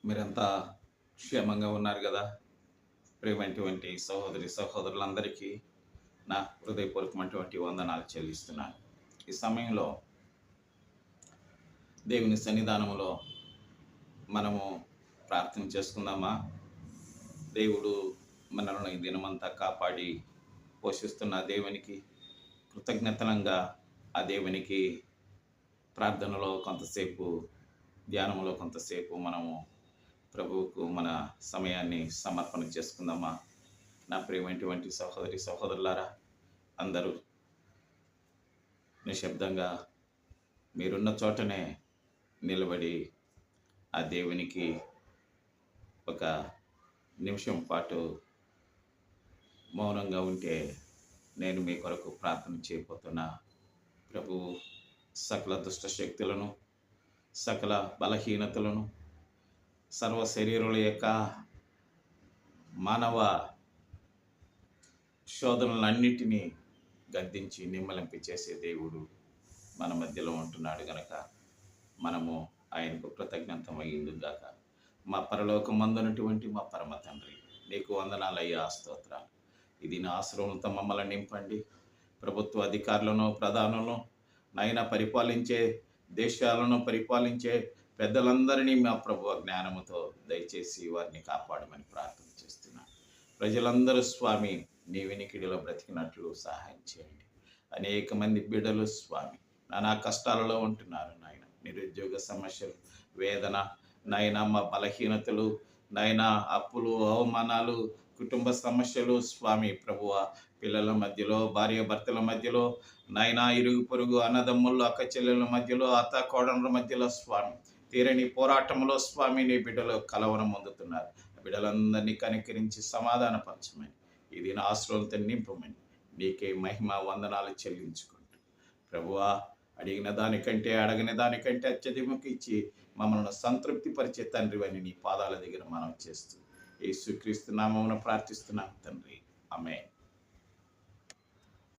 మీరంతా క్షేమంగా ఉన్నారు కదా? ప్రియమైనటువంటి సహోదరి సహోదరులందరికీ నా హృదయపూర్వకమైనటువంటి వందనాలు చెల్లిస్తున్నాను. ఈ సమయంలో దేవుని సన్నిధానంలో మనము ప్రార్థన చేసుకుందామా? దేవుడు మనల్ని ఈ దినమంతా కాపాడి పోషిస్తున్న దేవునికి కృతజ్ఞతలంగా ఆ దేవునికి ప్రార్థనలో కొంతసేపు, ధ్యానంలో కొంతసేపు మనము ప్రభువుకు మన సమయాన్ని సమర్పణ చేసుకుందామా? నా ప్రియమైనటువంటి సహోదరి సహోదరులారా, అందరూ నిశ్శబ్దంగా మీరున్న చోటనే నిలబడి ఆ దేవునికి ఒక నిమిషం పాటు మౌనంగా ఉంటే నేను మీ కొరకు ప్రార్థన చేయబోతున్నా. ప్రభువు సకల దుష్ట శక్తులను, సకల బలహీనతలను, సర్వ శరీరుల యొక్క మానవ శోధనలన్నిటినీ గద్దించి నిమ్మలింపి చేసే దేవుడు మన మధ్యలో ఉంటున్నాడు గనక మనము ఆయనకు కృతజ్ఞతమయ్యిందుగాక. మా పరలోకమందునటువంటి మా పరమ తండ్రి, నీకు వందనాలయ్యా, స్తోత్రాలు. ఇది నా ఆశ్రమంతో మమ్మల్ని నింపండి. ప్రభుత్వ అధికారులను, ప్రధానులను, నైనా పరిపాలించే దేశాలను పరిపాలించే పెద్దలందరినీ మా ప్రభు జ్ఞానముతో దయచేసి వారిని కాపాడమని ప్రార్థన చేస్తున్నాను. ప్రజలందరూ స్వామి నీ వినికిడిలో బ్రతికినట్లు సహాయం చేయండి. అనేక మంది బిడ్డలు స్వామి నానా కష్టాలలో ఉంటున్నారు నాయన. నిరుద్యోగ సమస్యలు, వేదన నాయన, మా బలహీనతలు నాయన, అప్పులు, అవమానాలు, కుటుంబ సమస్యలు స్వామి ప్రభువ, పిల్లల మధ్యలో, భార్య భర్తల మధ్యలో నాయన, ఇరుగు పొరుగు అన్నదమ్ములు, అక్క చెల్లెల మధ్యలో, అత్త కోడళ్ళ మధ్యలో స్వామి తీరని పోరాటంలో స్వామి నీ బిడ్డలు కలవరం పొందుతున్నారు. బిడ్డలందరినీ కనికరించి సమాధానపరచమని, ఇది నా ఆశ్రయంతో నింపమని నీకే మహిమ వందనాలు చెల్లించుకుంటూ ప్రభువా, అడిగిన దానికంటే అడగని దానికంటే అత్యధికముకి ఇచ్చి మమ్మల్ని సంతృప్తి పరిచే తండ్రివని నీ పాదాల దగ్గర మనం చేస్తూ యేసుక్రీస్తు నామమున ప్రార్థిస్తున్నాం తండ్రి. ఆమేన్.